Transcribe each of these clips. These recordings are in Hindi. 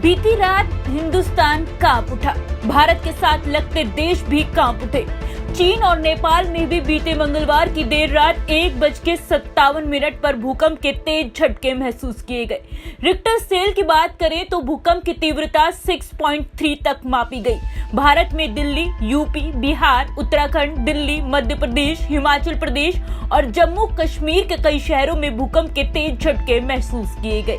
बीती रात हिंदुस्तान कांप उठा। भारत के साथ लगते देश भी कांप उठे। चीन और नेपाल में भी बीते मंगलवार की देर रात 1:57 पर भूकंप के तेज झटके महसूस किए गए। रिक्टर स्केल की बात करें तो भूकंप की तीव्रता 6.3 तक मापी गई। भारत में दिल्ली, यूपी, बिहार, उत्तराखंड, दिल्ली, मध्य प्रदेश, हिमाचल प्रदेश और जम्मू कश्मीर के कई शहरों में भूकंप के तेज झटके महसूस किए गए।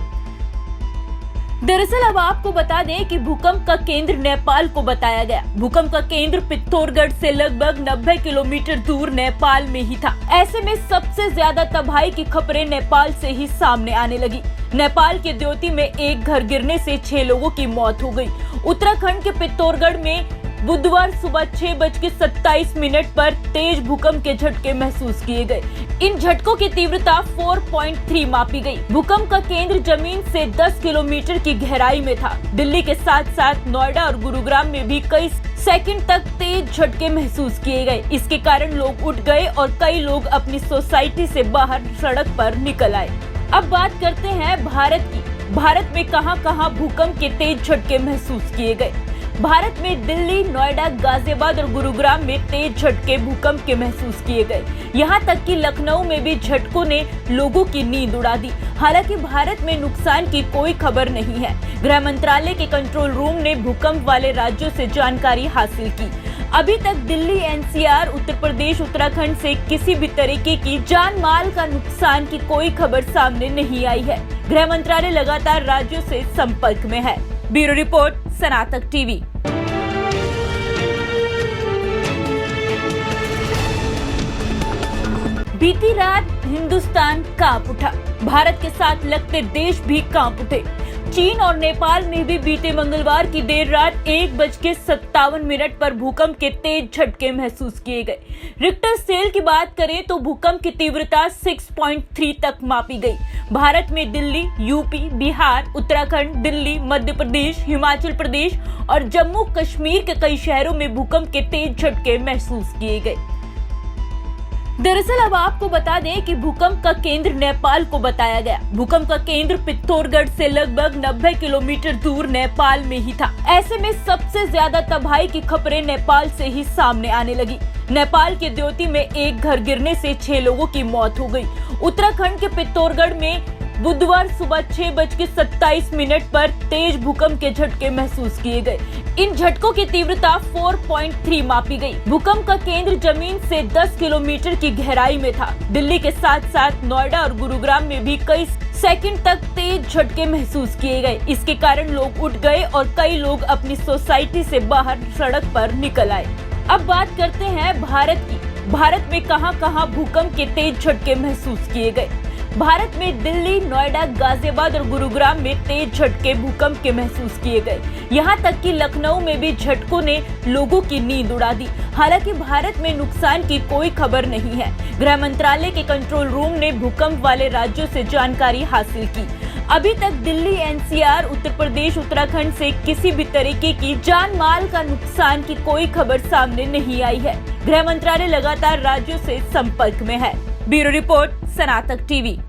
दरअसल अब आपको बता दें कि भूकंप का केंद्र नेपाल को बताया गया। भूकंप का केंद्र पित्तौरगढ़ से लगभग 90 किलोमीटर दूर नेपाल में ही था। ऐसे में सबसे ज्यादा तबाही की खबरें नेपाल से ही सामने आने लगी। नेपाल के द्योती में एक घर गिरने से 6 लोगों की मौत हो गई। उत्तराखंड के पित्तौरगढ़ में बुधवार सुबह 6:27 पर तेज भूकंप के झटके महसूस किए गए। इन झटकों की तीव्रता 4.3 मापी गई। भूकंप का केंद्र जमीन से 10 किलोमीटर की गहराई में था। दिल्ली के साथ साथ नोएडा और गुरुग्राम में भी कई सेकंड तक तेज झटके महसूस किए गए। इसके कारण लोग उठ गए और कई लोग अपनी सोसाइटी से बाहर सड़क पर निकल आए। अब बात करते हैं भारत की। भारत में कहां-कहां भूकंप के तेज झटके महसूस किए गए। भारत में दिल्ली, नोएडा, गाजियाबाद और गुरुग्राम में तेज झटके भूकंप के महसूस किए गए। यहाँ तक कि लखनऊ में भी झटकों ने लोगों की नींद उड़ा दी। हालांकि भारत में नुकसान की कोई खबर नहीं है। गृह मंत्रालय के कंट्रोल रूम ने भूकंप वाले राज्यों से जानकारी हासिल की। अभी तक दिल्ली, एनसीआर, उत्तर प्रदेश, उत्तराखंड से किसी भी तरीके की जान माल का नुकसान की कोई खबर सामने नहीं आई है। गृह मंत्रालय लगातार राज्यों से संपर्क में है। ब्यूरो रिपोर्ट, सनातक टीवी। बीती रात हिंदुस्तान कांप उठा। भारत के साथ लगते देश भी कांप उठे। चीन और नेपाल में भी बीते मंगलवार की देर रात 1:57 पर भूकंप के तेज झटके महसूस किए गए। रिक्टर स्केल की बात करें तो भूकंप की तीव्रता 6.3 तक मापी गई। भारत में दिल्ली, यूपी, बिहार, उत्तराखंड, दिल्ली, मध्य प्रदेश, हिमाचल प्रदेश और जम्मू कश्मीर के कई शहरों में भूकंप के तेज झटके महसूस किए गए। दरअसल अब आपको बता दें कि भूकंप का केंद्र नेपाल को बताया गया। भूकंप का केंद्र पित्तौरगढ़ से लगभग 90 किलोमीटर दूर नेपाल में ही था। ऐसे में सबसे ज्यादा तबाही की खबरें नेपाल से ही सामने आने लगी। नेपाल के द्योती में एक घर गिरने से 6 लोगों की मौत हो गई। उत्तराखंड के पित्तौरगढ़ में बुधवार सुबह 6:27 पर तेज भूकंप के झटके महसूस किए गए। इन झटकों की तीव्रता 4.3 मापी गई। भूकंप का केंद्र जमीन से 10 किलोमीटर की गहराई में था। दिल्ली के साथ साथ नोएडा और गुरुग्राम में भी कई सेकंड तक तेज झटके महसूस किए गए। इसके कारण लोग उठ गए और कई लोग अपनी सोसाइटी से बाहर सड़क पर निकल आए। अब बात करते हैं भारत की। भारत में कहां-कहां भूकंप के तेज झटके महसूस किए गए। भारत में दिल्ली, नोएडा, गाजियाबाद और गुरुग्राम में तेज झटके भूकंप के महसूस किए गए। यहाँ तक कि लखनऊ में भी झटकों ने लोगों की नींद उड़ा दी। हालांकि भारत में नुकसान की कोई खबर नहीं है। गृह मंत्रालय के कंट्रोल रूम ने भूकंप वाले राज्यों से जानकारी हासिल की। अभी तक दिल्ली, एनसीआर, उत्तर प्रदेश, उत्तराखंड से किसी भी तरीके की जान माल का नुकसान की कोई खबर सामने नहीं आई है। गृह मंत्रालय लगातार राज्यों से संपर्क में है। ब्यूरो रिपोर्ट, सनातक टीवी।